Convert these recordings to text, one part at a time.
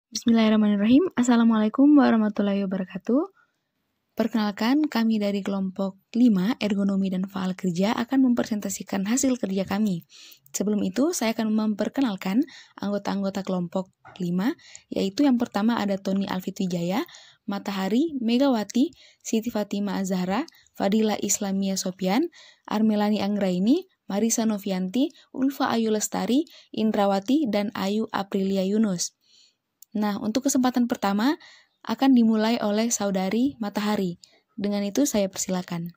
Bismillahirrahmanirrahim. Assalamualaikum warahmatullahi wabarakatuh. Perkenalkan, kami dari kelompok 5, Ergonomi dan Faal Kerja akan mempresentasikan hasil kerja kami. Sebelum itu, saya akan memperkenalkan anggota-anggota kelompok 5, yaitu yang pertama ada Tony Alfit Wijaya, Matahari, Megawati, Siti Fatima Azhara, Fadila Islamia Sopian, Armelani Anggraini, Marisa Novianti, Ulfa Ayu Lestari, Indrawati, dan Ayu Aprilia Yunus. Nah, untuk kesempatan pertama akan dimulai oleh Saudari Matahari. Dengan itu saya persilakan.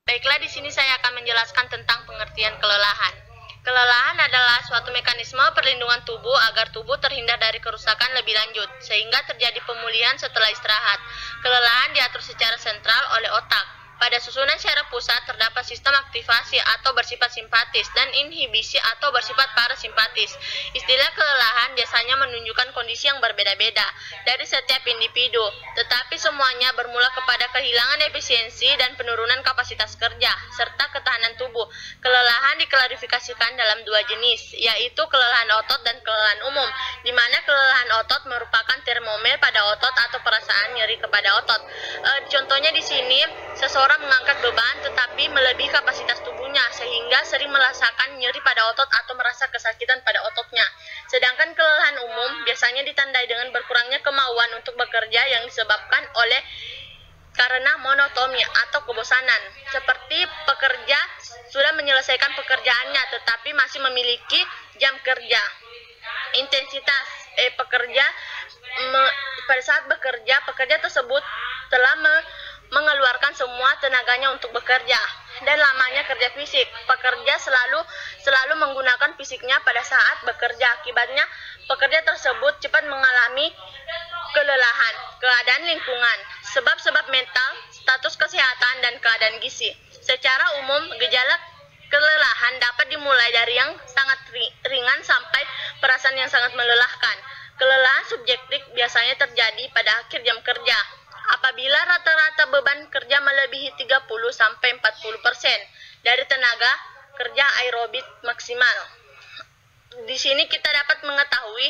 Baiklah, di sini saya akan menjelaskan tentang pengertian kelelahan. Kelelahan adalah suatu mekanisme perlindungan tubuh agar tubuh terhindar dari kerusakan lebih lanjut, sehingga terjadi pemulihan setelah istirahat. Kelelahan diatur secara sentral oleh otak. Pada susunan syaraf pusat terdapat sistem aktivasi atau bersifat simpatis dan inhibisi atau bersifat parasimpatis. Istilah kelelahan biasanya menunjukkan kondisi yang berbeda-beda dari setiap individu, tetapi semuanya bermula kepada kehilangan efisiensi dan penurunan kapasitas kerja, serta ketahanan tubuh. Kelelahan diklarifikasikan dalam dua jenis, yaitu kelelahan otot dan kelelahan umum, di mana kelelahan otot merupakan termomer pada otot atau perasaan nyeri kepada otot. Contohnya di sini, seseorang mengangkat beban tetapi melebihi kapasitas tubuhnya sehingga sering merasakan nyeri pada otot atau merasa kesakitan pada ototnya. Sedangkan kelelahan umum biasanya ditandai dengan berkurangnya kemauan untuk bekerja yang disebabkan oleh karena monotoni atau kebosanan, seperti pekerja sudah menyelesaikan pekerjaannya tetapi masih memiliki jam kerja. Intensitas pekerja pada saat bekerja, pekerja tersebut telah mengeluarkan semua tenaganya untuk bekerja, dan lamanya kerja fisik. Pekerja selalu menggunakan fisiknya pada saat bekerja. Akibatnya, pekerja tersebut cepat mengalami kelelahan. Keadaan lingkungan, sebab-sebab mental, status kesehatan, dan keadaan gizi. Secara umum, gejala kelelahan dapat dimulai dari yang sangat ringan sampai perasaan yang sangat melelahkan. Kelelahan subjektif biasanya terjadi pada akhir jam kerja, apabila rata-rata beban kerja melebihi 30-40% dari tenaga kerja aerobik maksimal. Di sini kita dapat mengetahui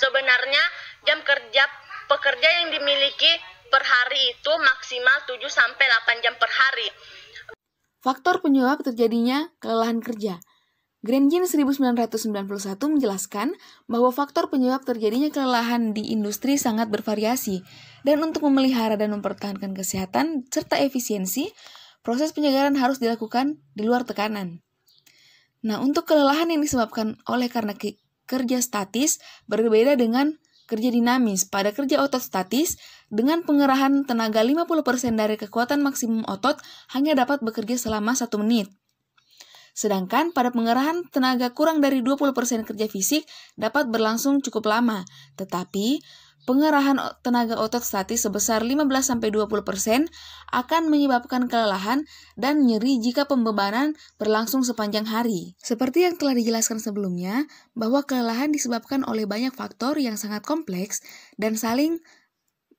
sebenarnya jam kerja pekerja yang dimiliki per hari itu maksimal 7-8 jam per hari. Faktor penyebab terjadinya kelelahan kerja. Grandjean 1991 menjelaskan bahwa faktor penyebab terjadinya kelelahan di industri sangat bervariasi, dan untuk memelihara dan mempertahankan kesehatan serta efisiensi, proses penyegaran harus dilakukan di luar tekanan. Nah, untuk kelelahan yang disebabkan oleh karena kerja statis berbeda dengan kerja dinamis. Pada kerja otot statis, dengan pengerahan tenaga 50% dari kekuatan maksimum otot hanya dapat bekerja selama 1 menit. Sedangkan pada pengerahan tenaga kurang dari 20% kerja fisik dapat berlangsung cukup lama, tetapi pengerahan tenaga otot statis sebesar 15-20% akan menyebabkan kelelahan dan nyeri jika pembebanan berlangsung sepanjang hari. Seperti yang telah dijelaskan sebelumnya, bahwa kelelahan disebabkan oleh banyak faktor yang sangat kompleks dan saling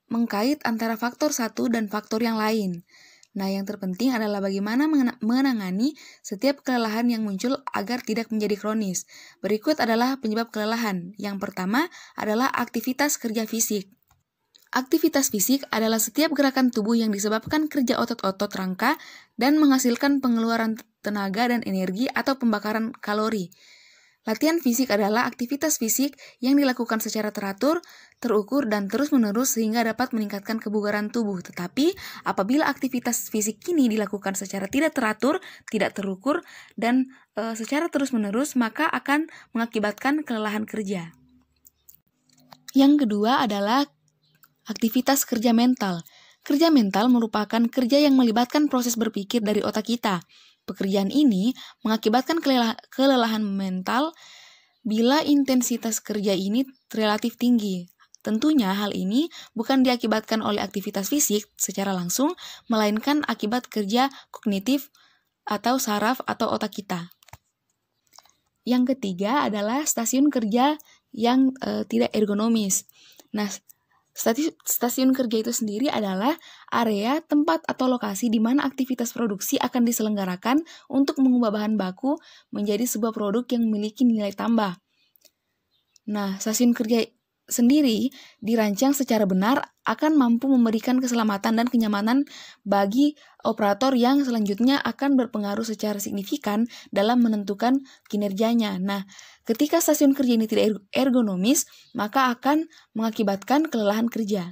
mengkait antara faktor satu dan faktor yang lain. Nah, yang terpenting adalah bagaimana menangani setiap kelelahan yang muncul agar tidak menjadi kronis. Berikut adalah penyebab kelelahan. Yang pertama adalah aktivitas kerja fisik. Aktivitas fisik adalah setiap gerakan tubuh yang disebabkan kerja otot-otot rangka dan menghasilkan pengeluaran tenaga dan energi atau pembakaran kalori. Latihan fisik adalah aktivitas fisik yang dilakukan secara teratur, terukur, dan terus-menerus sehingga dapat meningkatkan kebugaran tubuh. Tetapi, apabila aktivitas fisik ini dilakukan secara tidak teratur, tidak terukur, dan secara terus-menerus, maka akan mengakibatkan kelelahan kerja. Yang kedua adalah aktivitas kerja mental. Kerja mental merupakan kerja yang melibatkan proses berpikir dari otak kita. Pekerjaan ini mengakibatkan kelelahan mental bila intensitas kerja ini relatif tinggi. Tentunya hal ini bukan diakibatkan oleh aktivitas fisik secara langsung, melainkan akibat kerja kognitif atau saraf atau otak kita. Yang ketiga adalah stasiun kerja yang tidak ergonomis. Nah, stasiun kerja itu sendiri adalah area, tempat, atau lokasi di mana aktivitas produksi akan diselenggarakan untuk mengubah bahan baku menjadi sebuah produk yang memiliki nilai tambah. Nah, stasiun kerja sendiri dirancang secara benar akan mampu memberikan keselamatan dan kenyamanan bagi operator yang selanjutnya akan berpengaruh secara signifikan dalam menentukan kinerjanya. Nah, ketika stasiun kerja ini tidak ergonomis, maka akan mengakibatkan kelelahan kerja.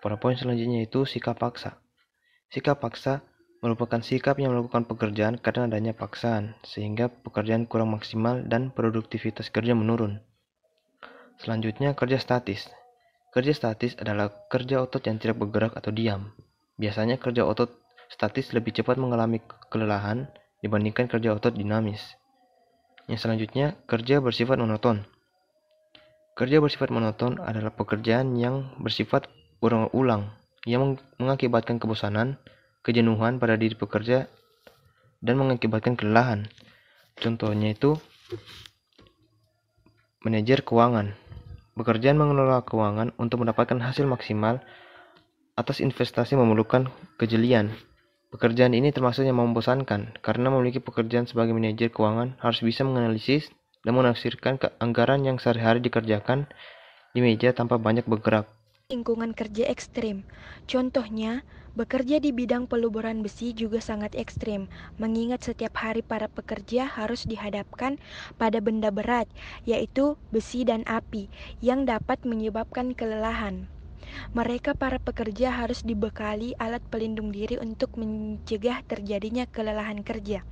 Pada poin selanjutnya itu sikap paksa. Sikap paksa merupakan sikap yang melakukan pekerjaan karena adanya paksaan, sehingga pekerjaan kurang maksimal dan produktivitas kerja menurun. Selanjutnya, kerja statis. Kerja statis adalah kerja otot yang tidak bergerak atau diam. Biasanya kerja otot statis lebih cepat mengalami kelelahan dibandingkan kerja otot dinamis. Yang selanjutnya, kerja bersifat monoton. Kerja bersifat monoton adalah pekerjaan yang bersifat ulang-ulang, yang mengakibatkan kebosanan, kejenuhan pada diri pekerja, dan mengakibatkan kelelahan. Contohnya itu, manajer keuangan. Pekerjaan mengelola keuangan untuk mendapatkan hasil maksimal atas investasi memerlukan kejelian. Pekerjaan ini termasuk yang membosankan, karena memiliki pekerjaan sebagai manajer keuangan harus bisa menganalisis dan menafsirkan anggaran yang sehari-hari dikerjakan di meja tanpa banyak bergerak. Lingkungan kerja ekstrim. Contohnya, bekerja di bidang peluburan besi juga sangat ekstrim, mengingat setiap hari para pekerja harus dihadapkan pada benda berat, yaitu besi dan api, yang dapat menyebabkan kelelahan. Mereka para pekerja harus dibekali alat pelindung diri untuk mencegah terjadinya kelelahan kerja.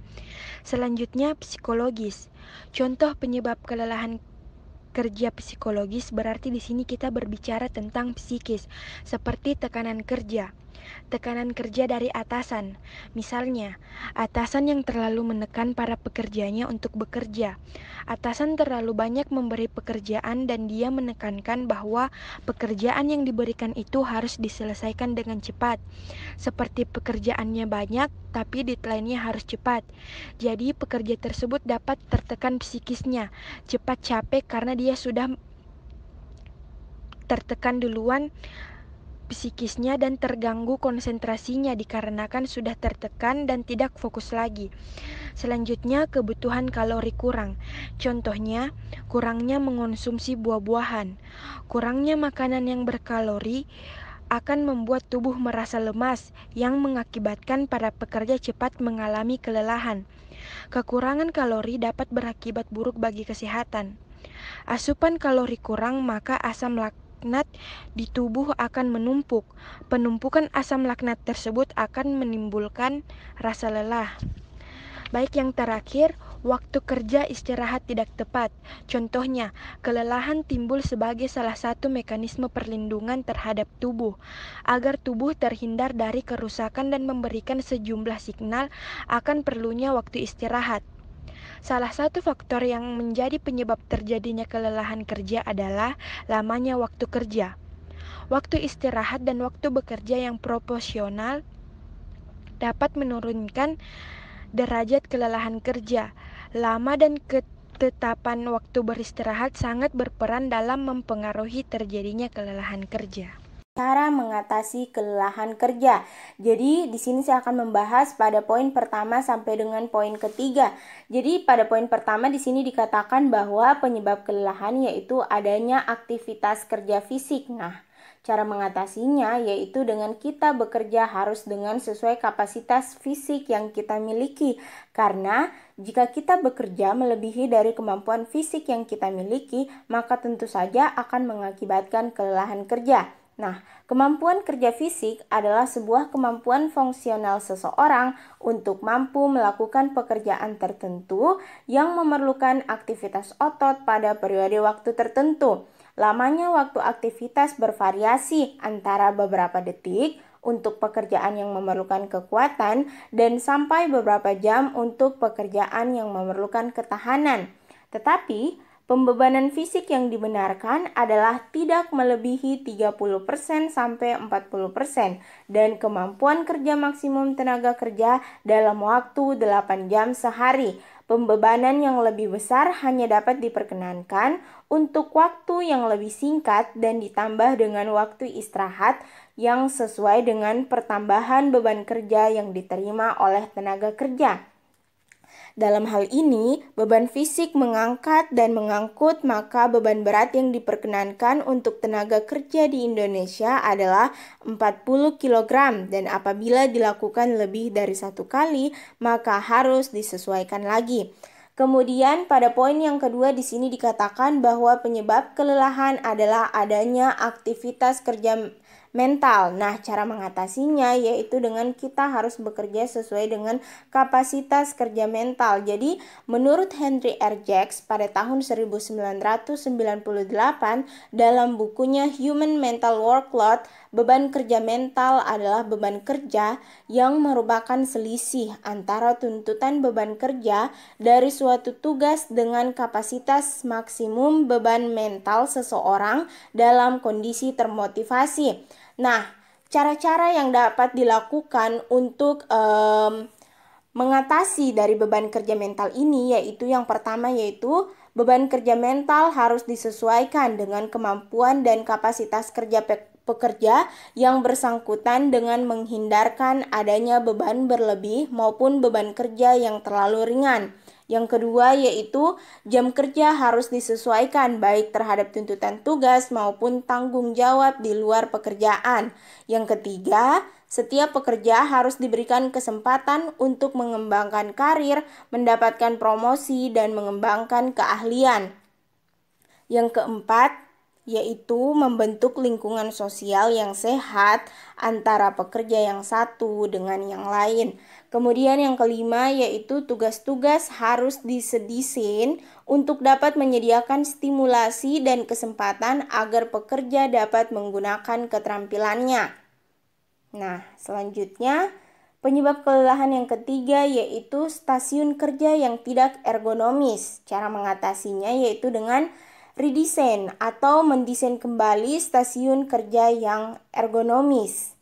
Selanjutnya, psikologis. Contoh penyebab kelelahan kerja psikologis berarti di sini kita berbicara tentang psikis, seperti tekanan kerja. Tekanan kerja dari atasan. Misalnya, atasan yang terlalu menekan para pekerjanya untuk bekerja. Atasan terlalu banyak memberi pekerjaan dan dia menekankan bahwa pekerjaan yang diberikan itu harus diselesaikan dengan cepat. Seperti pekerjaannya banyak, tapi deadline-nya harus cepat. Jadi pekerja tersebut dapat tertekan psikisnya, cepat capek karena dia sudah tertekan duluan psikisnya dan terganggu konsentrasinya dikarenakan sudah tertekan dan tidak fokus lagi. Selanjutnya, kebutuhan kalori kurang. Contohnya, kurangnya mengonsumsi buah-buahan. Kurangnya makanan yang berkalori akan membuat tubuh merasa lemas yang mengakibatkan para pekerja cepat mengalami kelelahan. Kekurangan kalori dapat berakibat buruk bagi kesehatan. Asupan kalori kurang, maka asam laktat di tubuh akan menumpuk. Penumpukan asam laktat tersebut akan menimbulkan rasa lelah. Baik, yang terakhir, waktu kerja istirahat tidak tepat. Contohnya, kelelahan timbul sebagai salah satu mekanisme perlindungan terhadap tubuh, agar tubuh terhindar dari kerusakan dan memberikan sejumlah signal akan perlunya waktu istirahat. Salah satu faktor yang menjadi penyebab terjadinya kelelahan kerja adalah lamanya waktu kerja. Waktu istirahat dan waktu bekerja yang proporsional dapat menurunkan derajat kelelahan kerja. Lama dan ketetapan waktu beristirahat sangat berperan dalam mempengaruhi terjadinya kelelahan kerja. Cara mengatasi kelelahan kerja. Jadi di sini saya akan membahas pada poin pertama sampai dengan poin ketiga. Jadi pada poin pertama di sini dikatakan bahwa penyebab kelelahan yaitu adanya aktivitas kerja fisik. Nah, cara mengatasinya yaitu dengan kita bekerja harus dengan sesuai kapasitas fisik yang kita miliki. Karena jika kita bekerja melebihi dari kemampuan fisik yang kita miliki, maka tentu saja akan mengakibatkan kelelahan kerja. Nah, kemampuan kerja fisik adalah sebuah kemampuan fungsional seseorang untuk mampu melakukan pekerjaan tertentu yang memerlukan aktivitas otot pada periode waktu tertentu. Lamanya waktu aktivitas bervariasi antara beberapa detik untuk pekerjaan yang memerlukan kekuatan dan sampai beberapa jam untuk pekerjaan yang memerlukan ketahanan. Tetapi, pembebanan fisik yang dibenarkan adalah tidak melebihi 30% sampai 40% dan kemampuan kerja maksimum tenaga kerja dalam waktu 8 jam sehari. Pembebanan yang lebih besar hanya dapat diperkenankan untuk waktu yang lebih singkat dan ditambah dengan waktu istirahat yang sesuai dengan pertambahan beban kerja yang diterima oleh tenaga kerja. Dalam hal ini, beban fisik mengangkat dan mengangkut, maka beban berat yang diperkenankan untuk tenaga kerja di Indonesia adalah 40 kg dan apabila dilakukan lebih dari 1 kali, maka harus disesuaikan lagi. Kemudian pada poin yang kedua di sini dikatakan bahwa penyebab kelelahan adalah adanya aktivitas kerja mental. Nah, cara mengatasinya yaitu dengan kita harus bekerja sesuai dengan kapasitas kerja mental. Jadi, menurut Henry R. Jacks pada tahun 1998 dalam bukunya Human Mental Workload, beban kerja mental adalah beban kerja yang merupakan selisih antara tuntutan beban kerja dari suatu tugas dengan kapasitas maksimum beban mental seseorang dalam kondisi termotivasi. Nah, cara-cara yang dapat dilakukan untuk mengatasi dari beban kerja mental ini yaitu yang pertama yaitu beban kerja mental harus disesuaikan dengan kemampuan dan kapasitas kerja pekerja yang bersangkutan dengan menghindarkan adanya beban berlebih maupun beban kerja yang terlalu ringan. Yang kedua yaitu jam kerja harus disesuaikan baik terhadap tuntutan tugas maupun tanggung jawab di luar pekerjaan. Yang ketiga, setiap pekerja harus diberikan kesempatan untuk mengembangkan karir, mendapatkan promosi, dan mengembangkan keahlian. Yang keempat, yaitu membentuk lingkungan sosial yang sehat antara pekerja yang satu dengan yang lain. Kemudian yang kelima yaitu tugas-tugas harus didesain untuk dapat menyediakan stimulasi dan kesempatan agar pekerja dapat menggunakan keterampilannya. Nah, selanjutnya penyebab kelelahan yang ketiga yaitu stasiun kerja yang tidak ergonomis. Cara mengatasinya yaitu dengan redesign atau mendesain kembali stasiun kerja yang ergonomis.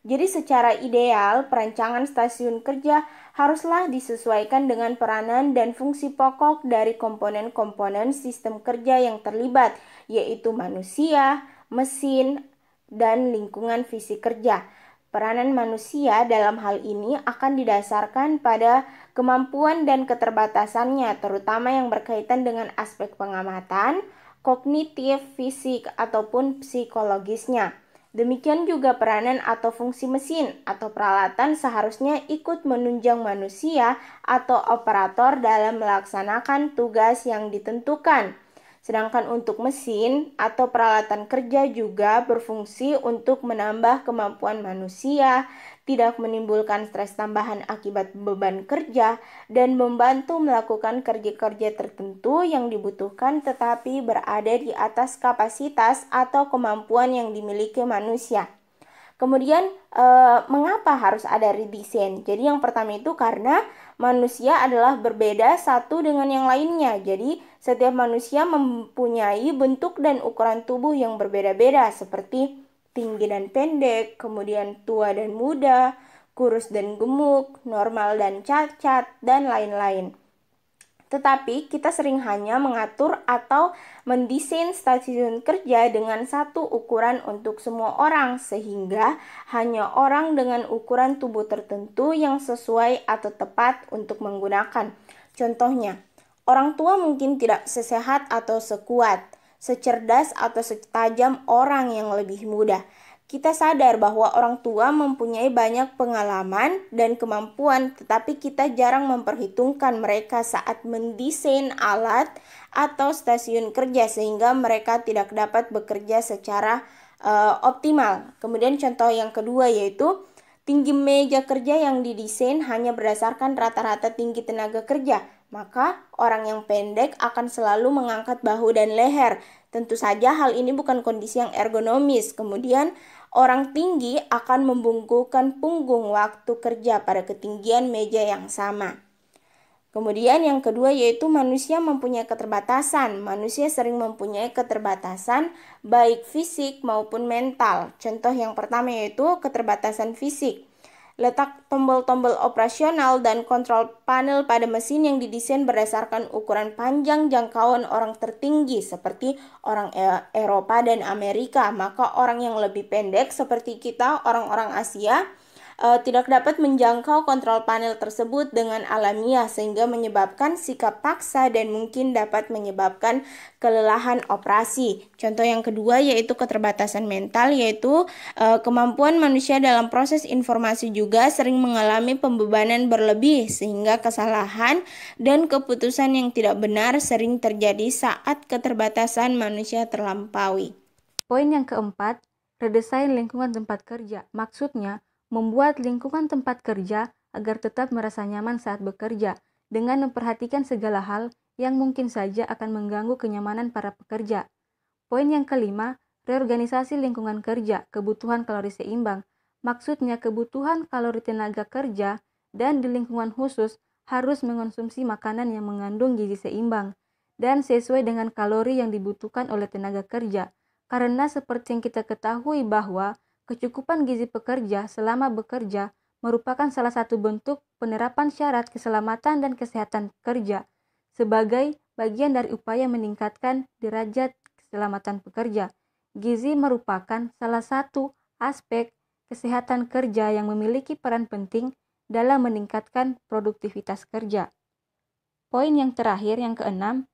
Jadi secara ideal, perancangan stasiun kerja haruslah disesuaikan dengan peranan dan fungsi pokok dari komponen-komponen sistem kerja yang terlibat, yaitu manusia, mesin, dan lingkungan fisik kerja. Peranan manusia dalam hal ini akan didasarkan pada kemampuan dan keterbatasannya, terutama yang berkaitan dengan aspek pengamatan, kognitif, fisik, ataupun psikologisnya. Demikian juga peranan atau fungsi mesin atau peralatan seharusnya ikut menunjang manusia atau operator dalam melaksanakan tugas yang ditentukan. Sedangkan untuk mesin atau peralatan kerja juga berfungsi untuk menambah kemampuan manusia, tidak menimbulkan stres tambahan akibat beban kerja, dan membantu melakukan kerja-kerja tertentu yang dibutuhkan tetapi berada di atas kapasitas atau kemampuan yang dimiliki manusia. Kemudian mengapa harus ada redesign? Jadi yang pertama itu karena manusia adalah berbeda satu dengan yang lainnya. Jadi setiap manusia mempunyai bentuk dan ukuran tubuh yang berbeda-beda seperti tinggi dan pendek, kemudian tua dan muda, kurus dan gemuk, normal dan cacat, dan lain-lain. Tetapi kita sering hanya mengatur atau mendesain stasiun kerja dengan satu ukuran untuk semua orang, sehingga hanya orang dengan ukuran tubuh tertentu yang sesuai atau tepat untuk menggunakan. Contohnya, orang tua mungkin tidak sesehat atau sekuat, secerdas atau setajam orang yang lebih muda. Kita sadar bahwa orang tua mempunyai banyak pengalaman dan kemampuan, tetapi kita jarang memperhitungkan mereka saat mendesain alat atau stasiun kerja sehingga mereka tidak dapat bekerja secara optimal. Kemudian contoh yang kedua yaitu tinggi meja kerja yang didesain hanya berdasarkan rata-rata tinggi tenaga kerja. Maka orang yang pendek akan selalu mengangkat bahu dan leher. Tentu saja hal ini bukan kondisi yang ergonomis. Kemudian orang tinggi akan membungkukkan punggung waktu kerja pada ketinggian meja yang sama. Kemudian yang kedua yaitu manusia mempunyai keterbatasan. Manusia sering mempunyai keterbatasan baik fisik maupun mental. Contoh yang pertama yaitu keterbatasan fisik. Letak tombol-tombol operasional dan kontrol panel pada mesin yang didesain berdasarkan ukuran panjang jangkauan orang tertinggi seperti orang Eropa dan Amerika. Maka orang yang lebih pendek seperti kita, orang-orang Asia, tidak dapat menjangkau kontrol panel tersebut dengan alamiah sehingga menyebabkan sikap paksa dan mungkin dapat menyebabkan kelelahan operasi. Contoh yang kedua yaitu keterbatasan mental, yaitu kemampuan manusia dalam proses informasi juga sering mengalami pembebanan berlebih sehingga kesalahan dan keputusan yang tidak benar sering terjadi saat keterbatasan manusia terlampaui. Poin yang keempat, redesain lingkungan tempat kerja. Maksudnya, membuat lingkungan tempat kerja agar tetap merasa nyaman saat bekerja, dengan memperhatikan segala hal yang mungkin saja akan mengganggu kenyamanan para pekerja. Poin yang kelima, reorganisasi lingkungan kerja, kebutuhan kalori seimbang. Maksudnya, kebutuhan kalori tenaga kerja dan di lingkungan khusus harus mengonsumsi makanan yang mengandung gizi seimbang dan sesuai dengan kalori yang dibutuhkan oleh tenaga kerja. Karena seperti yang kita ketahui bahwa kecukupan gizi pekerja selama bekerja merupakan salah satu bentuk penerapan syarat keselamatan dan kesehatan kerja sebagai bagian dari upaya meningkatkan derajat keselamatan pekerja. Gizi merupakan salah satu aspek kesehatan kerja yang memiliki peran penting dalam meningkatkan produktivitas kerja. Poin yang terakhir, yang keenam,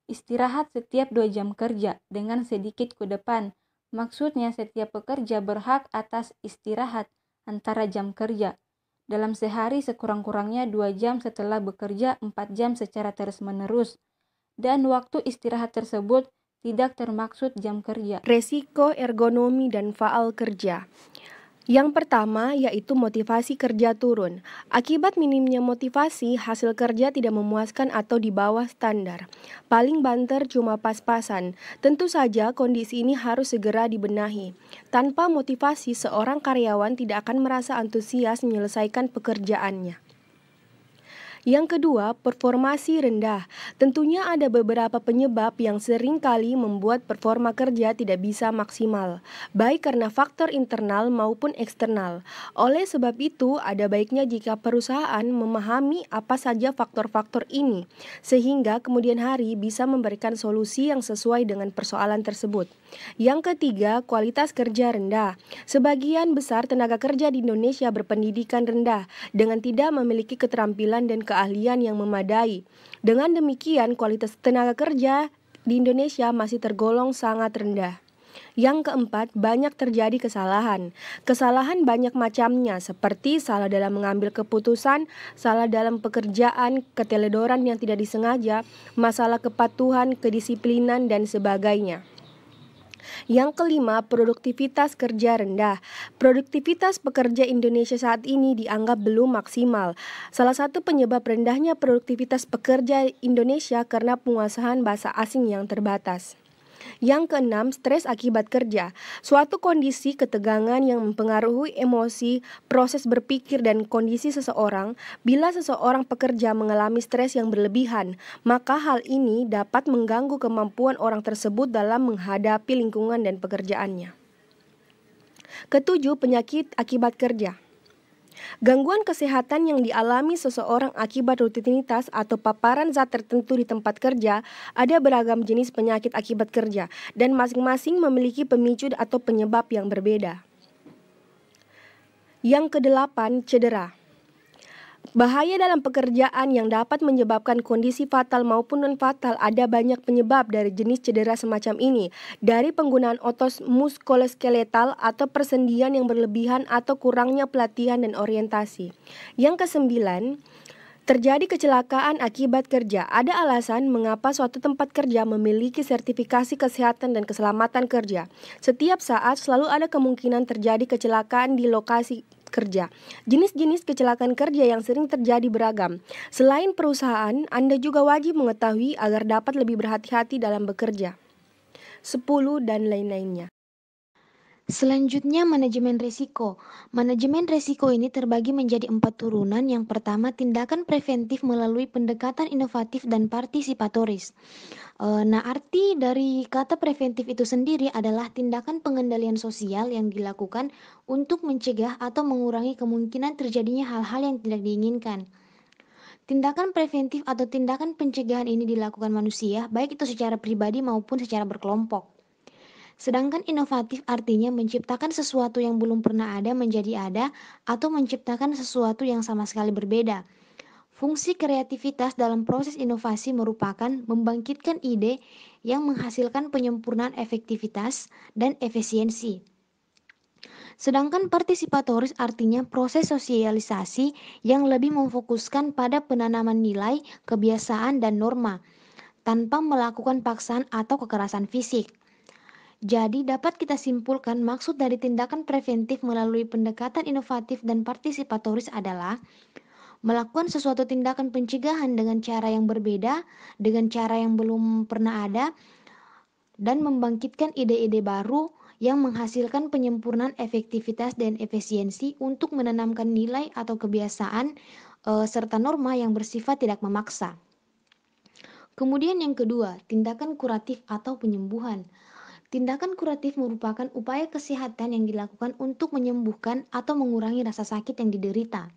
istirahat setiap 2 jam kerja dengan sedikit ke depan. Maksudnya setiap pekerja berhak atas istirahat antara jam kerja. Dalam sehari sekurang-kurangnya 2 jam setelah bekerja 4 jam secara terus-menerus. Dan waktu istirahat tersebut tidak termaksud jam kerja. Resiko ergonomi dan faal kerja. Yang pertama yaitu motivasi kerja turun. Akibat minimnya motivasi, hasil kerja tidak memuaskan atau di bawah standar. Paling banter cuma pas-pasan. Tentu saja kondisi ini harus segera dibenahi. Tanpa motivasi, seorang karyawan tidak akan merasa antusias menyelesaikan pekerjaannya. Yang kedua, performasi rendah. Tentunya ada beberapa penyebab yang sering kali membuat performa kerja tidak bisa maksimal, baik karena faktor internal maupun eksternal. Oleh sebab itu, ada baiknya jika perusahaan memahami apa saja faktor-faktor ini, sehingga kemudian hari bisa memberikan solusi yang sesuai dengan persoalan tersebut. Yang ketiga, kualitas kerja rendah. Sebagian besar tenaga kerja di Indonesia berpendidikan rendah, dengan tidak memiliki keterampilan dan keahlian yang memadai. Dengan demikian, kualitas tenaga kerja di Indonesia masih tergolong sangat rendah. Yang keempat, banyak terjadi kesalahan. Kesalahan banyak macamnya, seperti salah dalam mengambil keputusan, salah dalam pekerjaan, keteledoran yang tidak disengaja, masalah kepatuhan, kedisiplinan, dan sebagainya. Yang kelima, produktivitas kerja rendah. Produktivitas pekerja Indonesia saat ini dianggap belum maksimal. Salah satu penyebab rendahnya produktivitas pekerja Indonesia karena penguasaan bahasa asing yang terbatas. Yang keenam, stres akibat kerja. Suatu kondisi ketegangan yang mempengaruhi emosi, proses berpikir, dan kondisi seseorang. Bila seseorang pekerja mengalami stres yang berlebihan, maka hal ini dapat mengganggu kemampuan orang tersebut dalam menghadapi lingkungan dan pekerjaannya. Ketujuh, penyakit akibat kerja. Gangguan kesehatan yang dialami seseorang akibat rutinitas atau paparan zat tertentu di tempat kerja. Ada beragam jenis penyakit akibat kerja dan masing-masing memiliki pemicu atau penyebab yang berbeda. Yang kedelapan, cedera. Bahaya dalam pekerjaan yang dapat menyebabkan kondisi fatal maupun non-fatal. Ada banyak penyebab dari jenis cedera semacam ini, dari penggunaan otot muskuloskeletal atau persendian yang berlebihan atau kurangnya pelatihan dan orientasi. Yang kesembilan, terjadi kecelakaan akibat kerja. Ada alasan mengapa suatu tempat kerja memiliki sertifikasi kesehatan dan keselamatan kerja. Setiap saat selalu ada kemungkinan terjadi kecelakaan di lokasi kerja. Jenis-jenis kecelakaan kerja yang sering terjadi beragam. Selain perusahaan, Anda juga wajib mengetahui agar dapat lebih berhati-hati dalam bekerja. 10 dan lain-lainnya. Selanjutnya, manajemen risiko. Manajemen risiko ini terbagi menjadi 4 turunan. Yang pertama, tindakan preventif melalui pendekatan inovatif dan partisipatoris. Nah, arti dari kata preventif itu sendiri adalah tindakan pengendalian sosial yang dilakukan untuk mencegah atau mengurangi kemungkinan terjadinya hal-hal yang tidak diinginkan. Tindakan preventif atau tindakan pencegahan ini dilakukan manusia, baik itu secara pribadi maupun secara berkelompok. Sedangkan inovatif artinya menciptakan sesuatu yang belum pernah ada menjadi ada atau menciptakan sesuatu yang sama sekali berbeda. Fungsi kreativitas dalam proses inovasi merupakan membangkitkan ide yang menghasilkan penyempurnaan efektivitas dan efisiensi. Sedangkan partisipatoris artinya proses sosialisasi yang lebih memfokuskan pada penanaman nilai, kebiasaan, dan norma tanpa melakukan paksaan atau kekerasan fisik. Jadi dapat kita simpulkan maksud dari tindakan preventif melalui pendekatan inovatif dan partisipatoris adalah melakukan sesuatu tindakan pencegahan dengan cara yang berbeda, dengan cara yang belum pernah ada, dan membangkitkan ide-ide baru yang menghasilkan penyempurnaan efektivitas dan efisiensi untuk menanamkan nilai atau kebiasaan serta norma yang bersifat tidak memaksa. Kemudian yang kedua, tindakan kuratif atau penyembuhan. Tindakan kuratif merupakan upaya kesehatan yang dilakukan untuk menyembuhkan atau mengurangi rasa sakit yang diderita.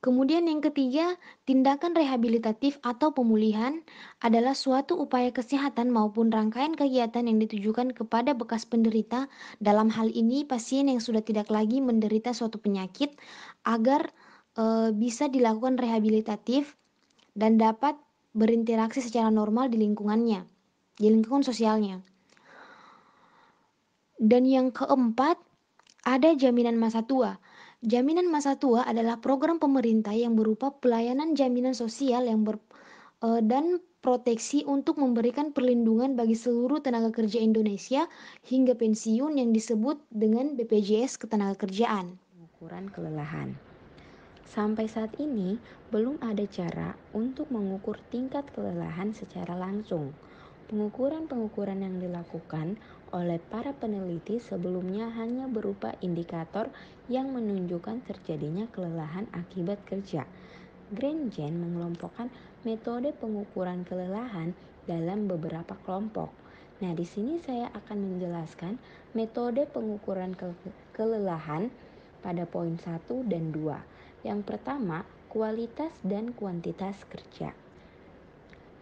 Kemudian yang ketiga, tindakan rehabilitatif atau pemulihan adalah suatu upaya kesehatan maupun rangkaian kegiatan yang ditujukan kepada bekas penderita, dalam hal ini pasien yang sudah tidak lagi menderita suatu penyakit, agar bisa dilakukan rehabilitatif dan dapat berinteraksi secara normal di lingkungannya, di lingkungan sosialnya. Dan yang keempat, ada jaminan masa tua. Jaminan masa tua adalah program pemerintah yang berupa pelayanan jaminan sosial dan proteksi untuk memberikan perlindungan bagi seluruh tenaga kerja Indonesia hingga pensiun yang disebut dengan BPJS Ketenagakerjaan. Pengukuran kelelahan. Sampai saat ini, belum ada cara untuk mengukur tingkat kelelahan secara langsung. Pengukuran-pengukuran yang dilakukan oleh para peneliti sebelumnya hanya berupa indikator yang menunjukkan terjadinya kelelahan akibat kerja. Grenjen mengelompokkan metode pengukuran kelelahan dalam beberapa kelompok. Nah, di sini saya akan menjelaskan metode pengukuran kelelahan pada poin 1 dan 2. Yang pertama, kualitas dan kuantitas kerja.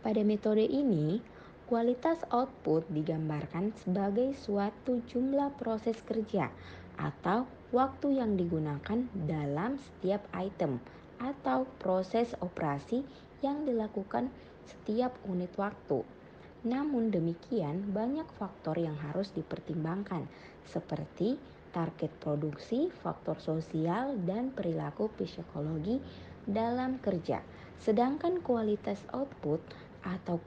Pada metode ini, kualitas output digambarkan sebagai suatu jumlah proses kerja atau waktu yang digunakan dalam setiap item atau proses operasi yang dilakukan setiap unit waktu. Namun demikian, banyak faktor yang harus dipertimbangkan seperti target produksi, faktor sosial, dan perilaku psikologi dalam kerja. Sedangkan kualitas output atau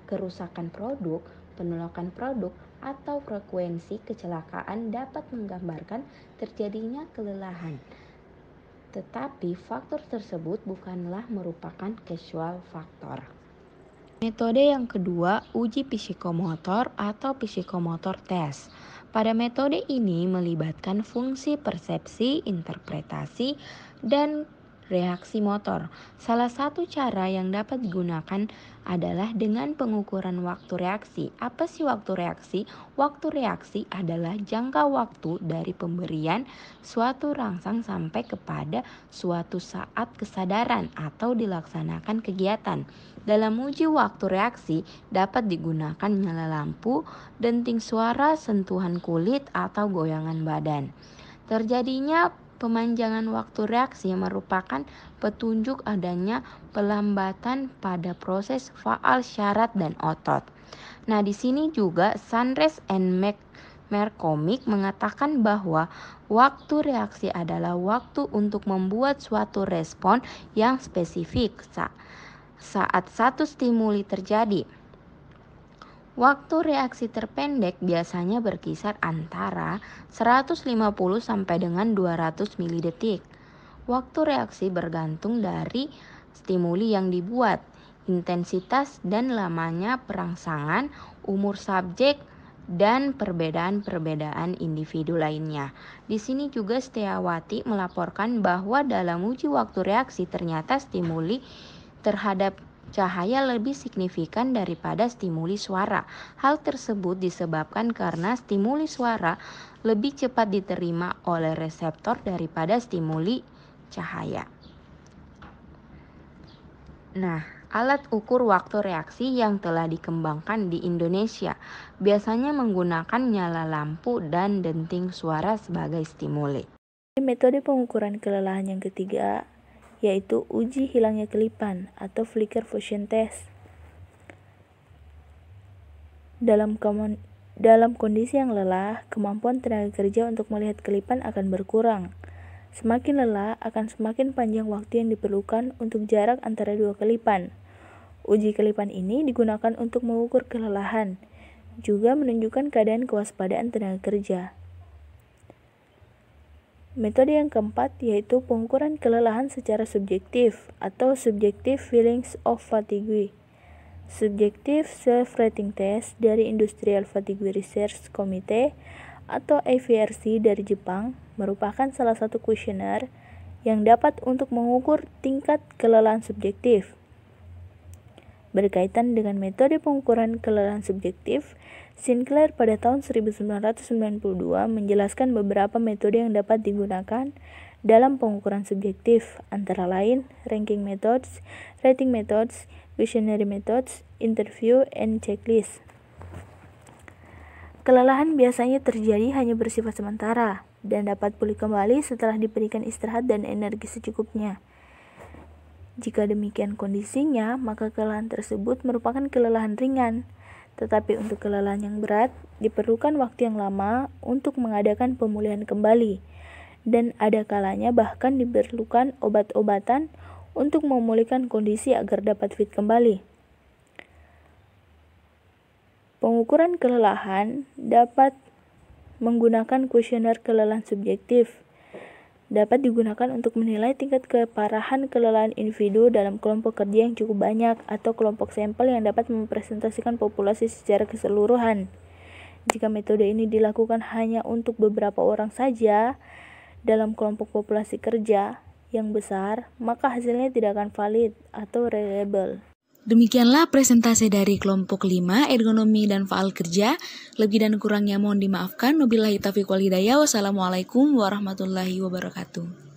kerusakan produk, penolakan produk, atau frekuensi kecelakaan dapat menggambarkan terjadinya kelelahan. Tetapi faktor tersebut bukanlah merupakan casual faktor. Metode yang kedua, uji psikomotor atau psikomotor test. Pada metode ini melibatkan fungsi persepsi, interpretasi, dan reaksi motor. Salah satu cara yang dapat digunakan adalah dengan pengukuran waktu reaksi. Apa sih waktu reaksi? Waktu reaksi adalah jangka waktu dari pemberian suatu rangsang sampai kepada suatu saat kesadaran atau dilaksanakan kegiatan. Dalam uji waktu reaksi dapat digunakan nyala lampu, denting suara, sentuhan kulit, atau goyangan badan. Terjadinya pemanjangan waktu reaksi merupakan petunjuk adanya pelambatan pada proses faal syarat dan otot. Nah, di sini juga Sunres and McCormick mengatakan bahwa waktu reaksi adalah waktu untuk membuat suatu respon yang spesifik saat satu stimuli terjadi. Waktu reaksi terpendek biasanya berkisar antara 150 sampai dengan 200 milidetik. Waktu reaksi bergantung dari stimuli yang dibuat, intensitas dan lamanya perangsangan, umur subjek, dan perbedaan-perbedaan individu lainnya. Di sini juga Setiawati melaporkan bahwa dalam uji waktu reaksi ternyata stimuli terhadap cahaya lebih signifikan daripada stimuli suara. Hal tersebut disebabkan karena stimuli suara lebih cepat diterima oleh reseptor daripada stimuli cahaya. Nah, Alat ukur waktu reaksi yang telah dikembangkan di Indonesia biasanya menggunakan nyala lampu dan denting suara sebagai stimuli. Metode pengukuran kelelahan yang ketiga yaitu uji hilangnya kelipan atau flicker fusion test. Dalam kondisi yang lelah, kemampuan tenaga kerja untuk melihat kelipan akan berkurang. Semakin lelah, akan semakin panjang waktu yang diperlukan untuk jarak antara dua kelipan. Uji kelipan ini digunakan untuk mengukur kelelahan, juga menunjukkan keadaan kewaspadaan tenaga kerja. Metode yang keempat yaitu pengukuran kelelahan secara subjektif atau Subjective Feelings of Fatigue. Subjective Self-Rating Test dari Industrial Fatigue Research Committee atau IFRC dari Jepang merupakan salah satu kuesioner yang dapat untuk mengukur tingkat kelelahan subjektif. Berkaitan dengan metode pengukuran kelelahan subjektif, Sinclair pada tahun 1992 menjelaskan beberapa metode yang dapat digunakan dalam pengukuran subjektif, antara lain ranking methods, rating methods, questionnaire methods, interview, and checklist. Kelelahan biasanya terjadi hanya bersifat sementara dan dapat pulih kembali setelah diberikan istirahat dan energi secukupnya. Jika demikian kondisinya, maka kelelahan tersebut merupakan kelelahan ringan. Tetapi untuk kelelahan yang berat, diperlukan waktu yang lama untuk mengadakan pemulihan kembali. Dan ada kalanya bahkan diperlukan obat-obatan untuk memulihkan kondisi agar dapat fit kembali. Pengukuran kelelahan dapat menggunakan kuesioner kelelahan subjektif. Dapat digunakan untuk menilai tingkat keparahan kelelahan individu dalam kelompok kerja yang cukup banyak atau kelompok sampel yang dapat mempresentasikan populasi secara keseluruhan. Jika metode ini dilakukan hanya untuk beberapa orang saja dalam kelompok populasi kerja yang besar, maka hasilnya tidak akan valid atau reliable. Demikianlah presentasi dari kelompok 5, ergonomi dan faal kerja. Lebih dan kurangnya mohon dimaafkan. Wabillahi taufiq wal hidayah. Wassalamualaikum warahmatullahi wabarakatuh.